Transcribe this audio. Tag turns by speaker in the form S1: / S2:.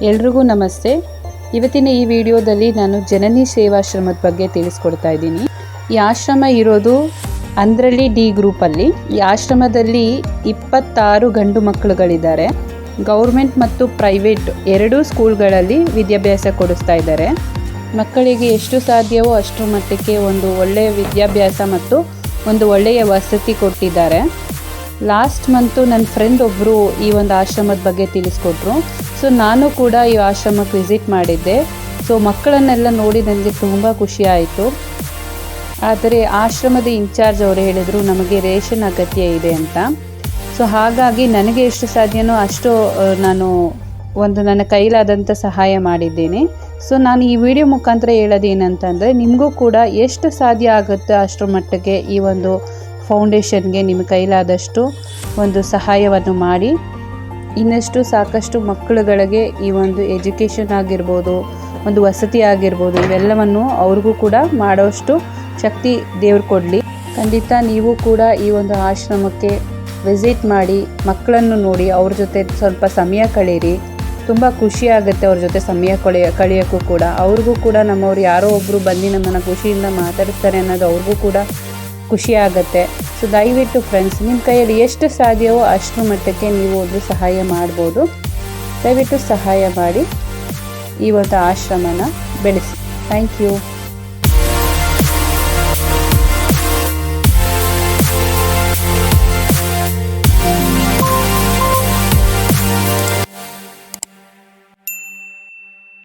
S1: ಎಲ್ರಿಗೂ ನಮಸ್ತೆ. ಇವತ್ತಿನ ಈ ವಿಡಿಯೋದಲ್ಲಿ ನಾನು ಜನನಿ ಸೇವಾಶ್ರಮದ ಬಗ್ಗೆ ತಿಳಿಸ್ಕೊಡ್ತಾ ಇದ್ದೀನಿ. ಈ ಆಶ್ರಮ ಇರೋದು ಅಂದ್ರಳ್ಳಿ ಡಿ ಗ್ರೂಪಲ್ಲಿ. ಈ ಆಶ್ರಮದಲ್ಲಿ 26 ಗಂಡು ಮಕ್ಕಳುಗಳಿದ್ದಾರೆ. ಗೌರ್ಮೆಂಟ್ ಮತ್ತು ಪ್ರೈವೇಟ್ ಎರಡೂ ಸ್ಕೂಲ್ಗಳಲ್ಲಿ ವಿದ್ಯಾಭ್ಯಾಸ ಕೊಡಿಸ್ತಾ ಇದ್ದಾರೆ. ಮಕ್ಕಳಿಗೆ ಎಷ್ಟು ಸಾಧ್ಯವೋ ಅಷ್ಟರ ಮಟ್ಟಕ್ಕೆ ಒಂದು ಒಳ್ಳೆಯ ವಿದ್ಯಾಭ್ಯಾಸ ಮತ್ತು ಒಂದು ಒಳ್ಳೆಯ ವಸತಿ ಕೊಟ್ಟಿದ್ದಾರೆ. ಲಾಸ್ಟ್ ಮಂತು ನನ್ನ ಫ್ರೆಂಡ್ ಒಬ್ಬರು ಈ ಒಂದು ಆಶ್ರಮದ ಬಗ್ಗೆ ತಿಳಿಸ್ಕೊಟ್ರು. ಸೊ ನಾನು ಕೂಡ ಈ ಆಶ್ರಮಕ್ಕೆ ವಿಸಿಟ್ ಮಾಡಿದ್ದೆ. ಸೊ ಮಕ್ಕಳನ್ನೆಲ್ಲ ನೋಡಿ ನನಗೆ ತುಂಬ ಖುಷಿ ಆಯಿತು. ಆದರೆ ಆಶ್ರಮದ ಇನ್ಚಾರ್ಜ್ ಅವರು ಹೇಳಿದರು ನಮಗೆ ರೇಷನ್ ಅಗತ್ಯ ಇದೆ ಅಂತ. ಸೊ ಹಾಗಾಗಿ ನನಗೆ ಎಷ್ಟು ಸಾಧ್ಯನೋ ಅಷ್ಟು ನಾನು ನನ್ನ ಕೈಲಾದಂಥ ಸಹಾಯ ಮಾಡಿದ್ದೀನಿ. ಸೊ ನಾನು ಈ ವಿಡಿಯೋ ಮುಖಾಂತರ ಹೇಳೋದೇನಂತಂದರೆ, ನಿಮಗೂ ಕೂಡ ಎಷ್ಟು ಸಾಧ್ಯ ಆಗುತ್ತೆ ಅಷ್ಟರ ಮಟ್ಟಿಗೆ ಈ ಒಂದು ಫೌಂಡೇಶನ್ಗೆ ನಿಮ್ಮ ಕೈಲಾದಷ್ಟು ಒಂದು ಸಹಾಯವನ್ನು ಮಾಡಿ ಇನ್ನಷ್ಟು ಸಾಕಷ್ಟು ಮಕ್ಕಳುಗಳಿಗೆ ಈ ಒಂದು ಎಜುಕೇಷನ್ ಆಗಿರ್ಬೋದು, ಒಂದು ವಸತಿ ಆಗಿರ್ಬೋದು, ಇವೆಲ್ಲವನ್ನು ಅವ್ರಿಗೂ ಕೂಡ ಮಾಡೋಷ್ಟು ಶಕ್ತಿ ದೇವ್ರು ಕೊಡಲಿ. ಖಂಡಿತ ನೀವು ಕೂಡ ಈ ಒಂದು ಆಶ್ರಮಕ್ಕೆ ವಿಸಿಟ್ ಮಾಡಿ, ಮಕ್ಕಳನ್ನು ನೋಡಿ, ಅವ್ರ ಜೊತೆ ಸ್ವಲ್ಪ ಸಮಯ ಕಳೀರಿ. ತುಂಬ ಖುಷಿ ಆಗುತ್ತೆ ಅವ್ರ ಜೊತೆ ಸಮಯ ಕಳೆಯೋಕ್ಕೂ ಕೂಡ. ಅವ್ರಿಗೂ ಕೂಡ ನಮ್ಮವ್ರು ಯಾರೋ ಒಬ್ಬರು ಬಂದು ನಮ್ಮನ್ನು ಖುಷಿಯಿಂದ ಮಾತಾಡಿಸ್ತಾರೆ ಅನ್ನೋದು ಅವ್ರಿಗೂ ಕೂಡ ಖುಷಿ ಆಗುತ್ತೆ. ಸೊ ದಯವಿಟ್ಟು ಫ್ರೆಂಡ್ಸ್, ನಿಮ್ಮ ಕೈಯಲ್ಲಿ ಎಷ್ಟು ಸಾಧ್ಯವೋ ಅಷ್ಟರ ಮಟ್ಟಕ್ಕೆ ನೀವು ಒಂದು ಸಹಾಯ ಮಾಡ್ಬೋದು. ದಯವಿಟ್ಟು ಸಹಾಯ ಮಾಡಿ ಈ ಒಂದು ಆಶ್ರಮನ ಬೆಳೆಸಿ. Thank you.